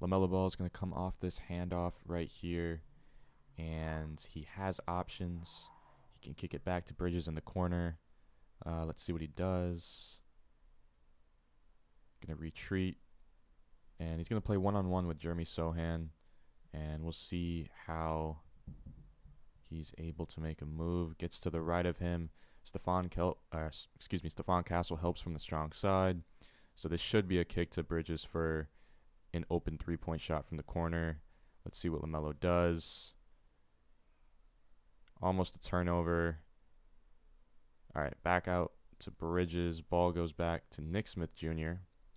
LaMelo Ball is going to come off this handoff right here, and he has options. He can kick it back to Bridges in the corner. Let's see what he does. Going to retreat, and he's going to play one-on-one with Jeremy Sohan, and we'll see how he's able to make a move. Gets to the right of him. Stephon Castle helps from the strong side. So this should be a kick to Bridges for an open three-point shot from the corner. Let's see what LaMelo does. Almost a turnover. All right, back out to Bridges. Ball goes back to Nick Smith Jr.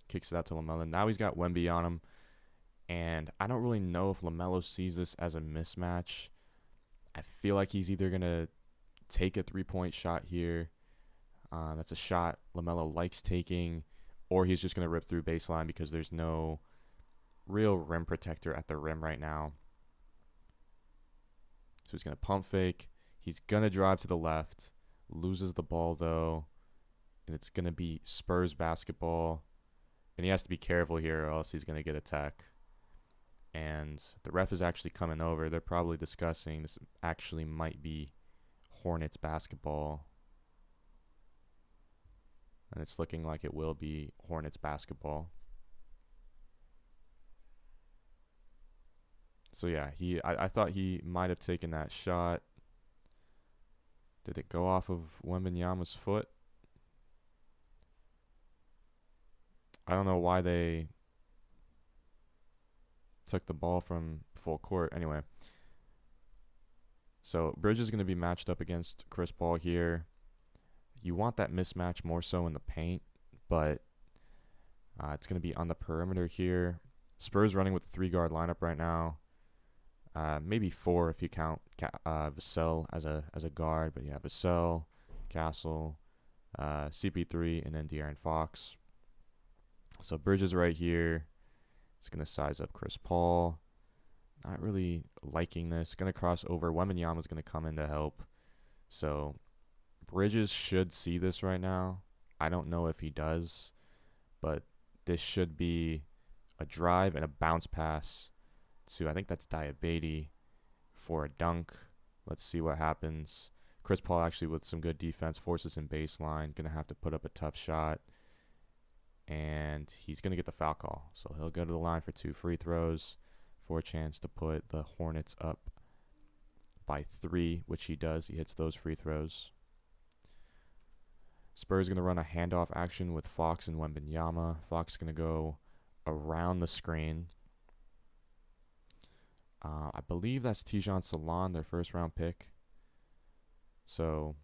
Kicks it out to LaMelo. Now he's got Wemby on him. And I don't really know if LaMelo sees this as a mismatch. I feel like he's either going to take a three-point shot here. That's a shot LaMelo likes taking. Or he's just going to rip through baseline because there's no real rim protector at the rim right now. So he's going to pump fake. He's going to drive to the left. Loses the ball, though. And it's going to be Spurs basketball. And he has to be careful here or else he's going to get a tech. And the ref is actually coming over. They're probably discussing this actually might be Hornets basketball. And it's looking like it will be Hornets basketball. So yeah, I thought he might have taken that shot. Did it go off of Wembanyama's foot? I don't know why they took the ball from full court. Anyway, so Bridges is going to be matched up against Chris Paul here. You want that mismatch more so in the paint, but it's going to be on the perimeter here. Spurs running with the 3-guard lineup right now. Maybe 4 if you count Vassell as a guard, but yeah, Vassell, Castle, CP3, and then De'Aaron Fox. So Bridges right here. It's going to size up Chris Paul. Not really liking this. Going to cross over. Wembanyama is going to come in to help. So Bridges should see this right now. I don't know if he does, but this should be a drive and a bounce pass to, I think that's Diabaté for a dunk. Let's see what happens. Chris Paul actually with some good defense forces him baseline. Going to have to put up a tough shot. And he's going to get the foul call. So he'll go to the line for 2 free throws for a chance to put the Hornets up by 3, which he does. He hits those free throws. Spurs going to run a handoff action with Fox and Wembanyama. Fox is going to go around the screen. I believe that's Tijan Salon, their first-round pick. So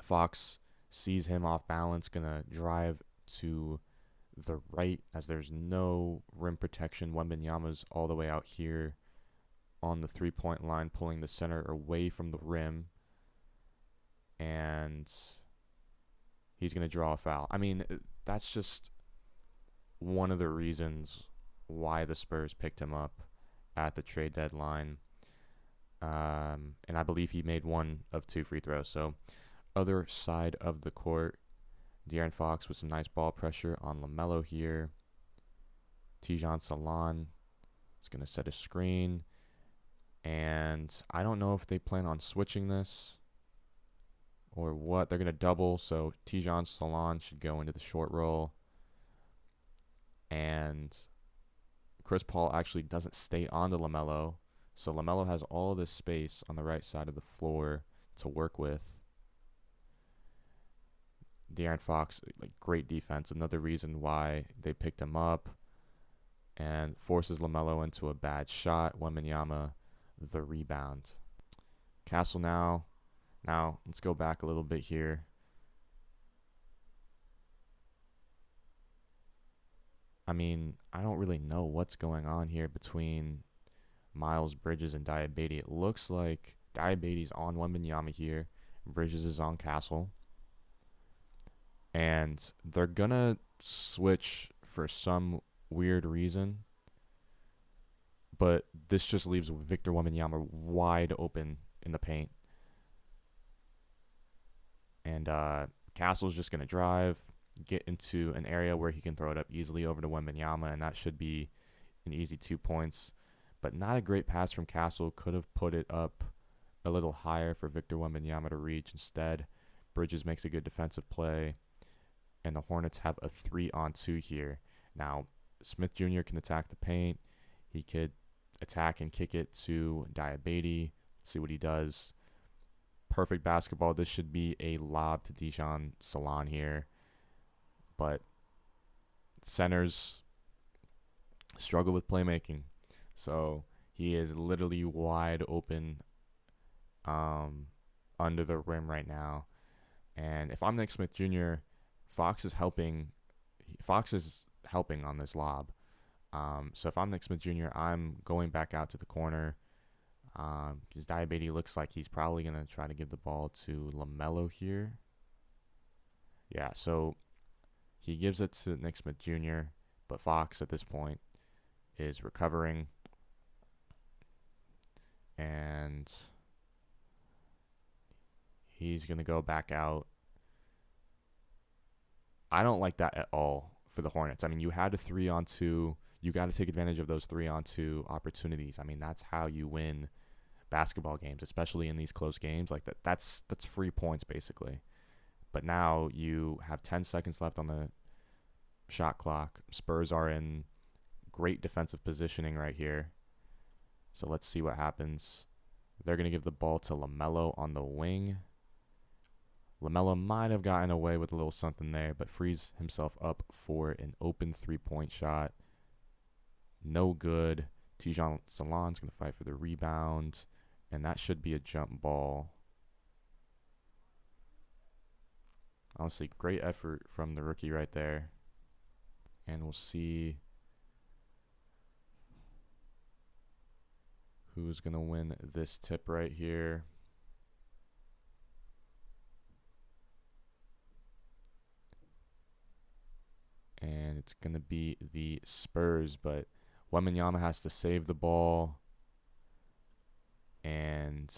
Fox sees him off balance, going to drive to the right as there's no rim protection. Wembanyama's all the way out here on the three-point line, pulling the center away from the rim. And he's going to draw a foul. I mean, that's just one of the reasons why the Spurs picked him up at the trade deadline. And I believe he made 1 of 2 free throws. So other side of the court, De'Aaron Fox with some nice ball pressure on LaMelo here. Tijan Salon is going to set a screen. And I don't know if they plan on switching this or what. They're going to double, so Tijan Salon should go into the short roll. And Chris Paul actually doesn't stay on to LaMelo. So LaMelo has all this space on the right side of the floor to work with. De'Aaron Fox, like, great defense. Another reason why they picked him up. And forces LaMelo into a bad shot. Wembanyama, the rebound. Castle now. Now, let's go back a little bit here. I mean, I don't really know what's going on here between Miles Bridges and Diabaté. It looks like Diabaté's on Wembanyama here. Bridges is on Castle. And they're going to switch for some weird reason. But this just leaves Victor Wembanyama wide open in the paint. And Castle's just going to drive, get into an area where he can throw it up easily over to Wembanyama, and that should be an easy 2 points. But not a great pass from Castle. Could have put it up a little higher for Victor Wembanyama to reach. Instead, Bridges makes a good defensive play, and the Hornets have a 3-on-2 here. Now, Smith Jr. can attack the paint. He could attack and kick it to Diabaté. Let's see what he does. Perfect basketball. This should be a lob to Dijon Salon here. But centers struggle with playmaking. So he is literally wide open under the rim right now. And if I'm Nick Smith Jr., Fox is helping on this lob. So if I'm Nick Smith Jr., I'm going back out to the corner. Because Diabaté looks like he's probably going to try to give the ball to LaMelo here. Yeah, so he gives it to Nick Smith Jr., but Fox at this point is recovering. And he's going to go back out. I don't like that at all for the Hornets. I mean, you had a 3-on-2. You got to take advantage of those 3-on-2 opportunities. I mean, that's how you win basketball games, especially in these close games. Like that's free points basically. But now you have 10 seconds left on the shot clock. Spurs are in great defensive positioning right here. So let's see what happens. They're going to give the ball to LaMelo on the wing. LaMelo might have gotten away with a little something there, but frees himself up for an open 3-point shot. No good. Dijon Salon's going to fight for the rebound, and that should be a jump ball. Honestly, great effort from the rookie right there. And we'll see who's going to win this tip right here. And it's going to be the Spurs, but Wembanyama has to save the ball. And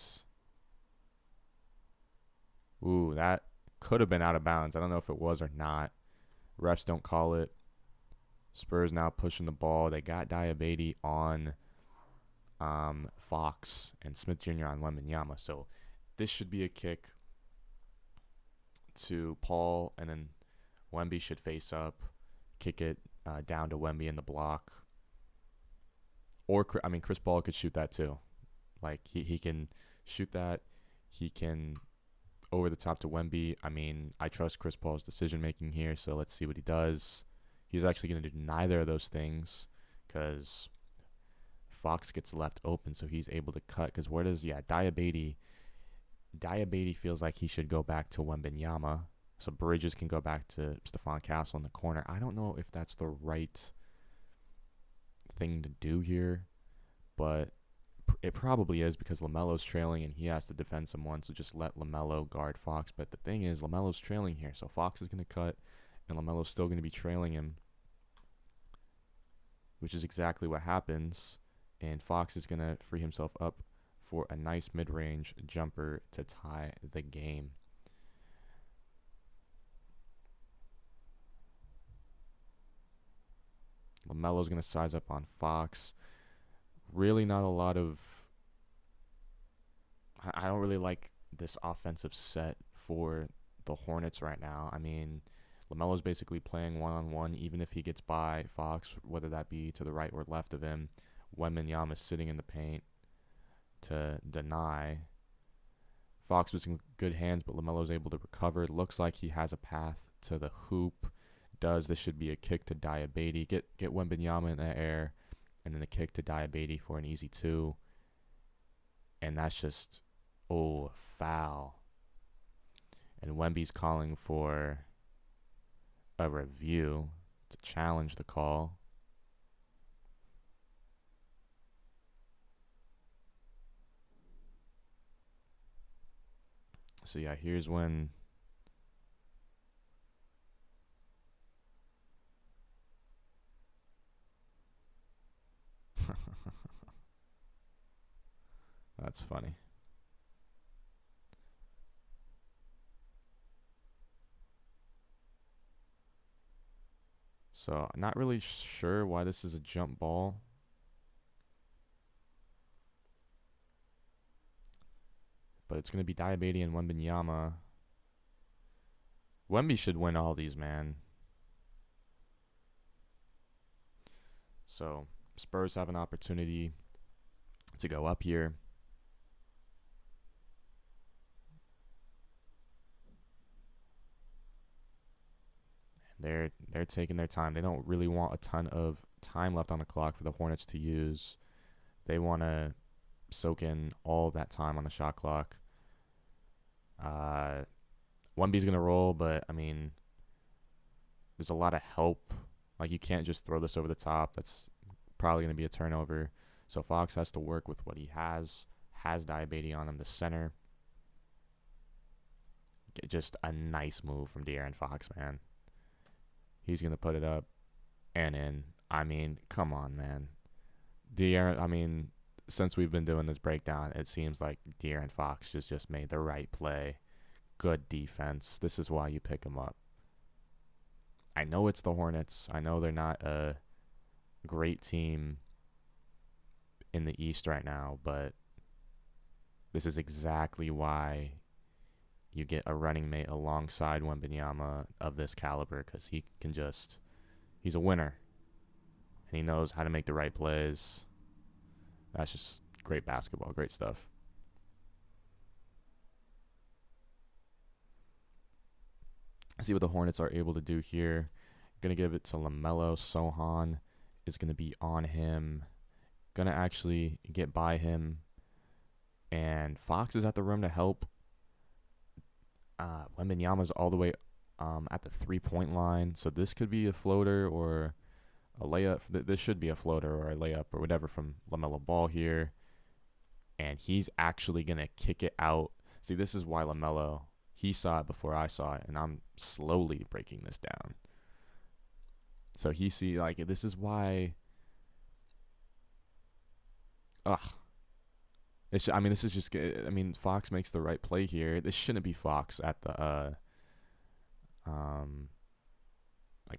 ooh, that could have been out of bounds. I don't know if it was or not. Refs don't call it. Spurs now pushing the ball. They got Diabaté on Fox and Smith Jr. on Wembanyama. So this should be a kick to Paul, and then Wemby should face up, kick it down to Wemby in the block. Or, I mean, Chris Paul could shoot that too. Like, he can shoot that. He can over the top to Wemby. I mean, I trust Chris Paul's decision-making here, so let's see what he does. He's actually going to do neither of those things because Fox gets left open, so he's able to cut. Because where does, Diabaté feels like he should go back to Wembanyama. So Bridges can go back to Stephon Castle in the corner. I don't know if that's the right thing to do here, but it probably is because LaMelo's trailing and he has to defend someone, so just let LaMelo guard Fox. But the thing is, LaMelo's trailing here, so Fox is going to cut, and LaMelo's still going to be trailing him, which is exactly what happens. And Fox is going to free himself up for a nice mid-range jumper to tie the game. LaMelo's going to size up on Fox. Really not a lot of... I don't really like this offensive set for the Hornets right now. I mean, LaMelo's basically playing one-on-one, even if he gets by Fox, whether that be to the right or left of him. Wembanyama sitting in the paint to deny. Fox was in good hands, but LaMelo's able to recover. It looks like he has a path to the hoop. This should be a kick to Diabaté. Get Wembanyama in the air, and then a kick to Diabaté for an easy 2. And that's just, foul. And Wemby's calling for a review to challenge the call. So here's when that's funny. So I'm not really sure why this is a jump ball. it's going to be Diabetes and Wembanyama. Wemby should win all these, man. So Spurs have an opportunity to go up here. They're taking their time. They don't really want a ton of time left on the clock for the Hornets to use. They want to soak in all that time on the shot clock. Wemby's going to roll, but, I mean, there's a lot of help. Like, you can't just throw this over the top. That's probably going to be a turnover. So Fox has to work with what he has. Has Diabetes on him, the center. Just a nice move from De'Aaron Fox, man. He's going to put it up and in. I mean, come on, man. De'Aaron, I mean, since we've been doing this breakdown, it seems like De'Aaron Fox just made the right play. Good defense. This is why you pick him up. I know it's the Hornets. I know they're not a great team in the East right now, but this is exactly why you get a running mate alongside Wembanyama of this caliber, because he can he's a winner. And he knows how to make the right plays. That's just great basketball, great stuff. See what the Hornets are able to do here. Going to give it to LaMelo. Sohan is going to be on him. Going to actually get by him. And Fox is at the rim to help. Wembanyama's all the way at the three-point line. So this could be a floater or a layup. This should be a floater or a layup or whatever from LaMelo Ball here. And he's actually going to kick it out. See, this is why LaMelo, he saw it before I saw it, and I'm slowly breaking this down. So this is why. This is just. Fox makes the right play here. This shouldn't be Fox at the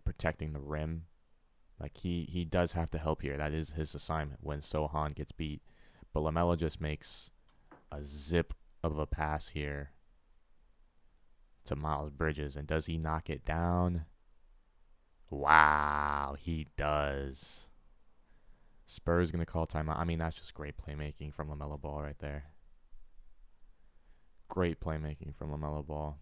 protecting the rim. Like he does have to help here. That is his assignment when Sohan gets beat. But LaMelo just makes a zip of a pass here to Miles Bridges. And does he knock it down? Wow, he does. Spurs going to call timeout. I mean, that's just great playmaking from LaMelo Ball right there. Great playmaking from LaMelo Ball.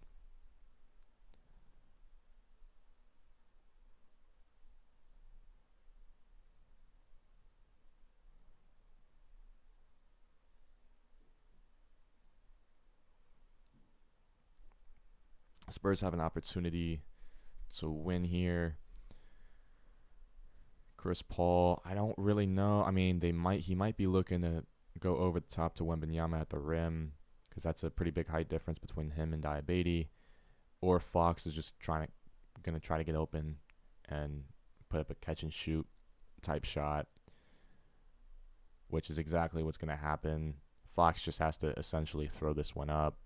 Spurs have an opportunity to win here. Chris Paul, I don't really know. I mean, he might be looking to go over the top to Wembanyama at the rim, because that's a pretty big height difference between him and Diabetes. Or Fox is just gonna try to get open and put up a catch and shoot type shot, which is exactly what's gonna happen. Fox just has to essentially throw this one up.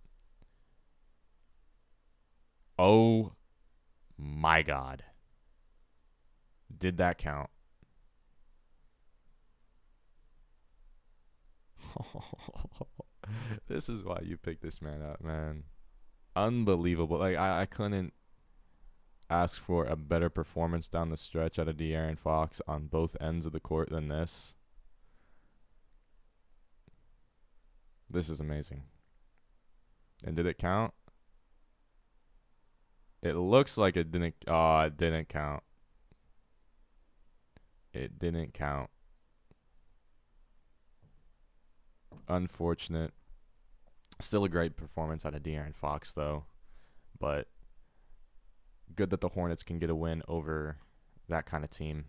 Oh my God. Did that count? This is why you picked this man up, man. Unbelievable. Like, I couldn't ask for a better performance down the stretch out of De'Aaron Fox on both ends of the court than this. This is amazing. And did it count? It looks like it didn't. Oh, it didn't count. It didn't count. Unfortunate. Still a great performance out of De'Aaron Fox, though. But good that the Hornets can get a win over that kind of team.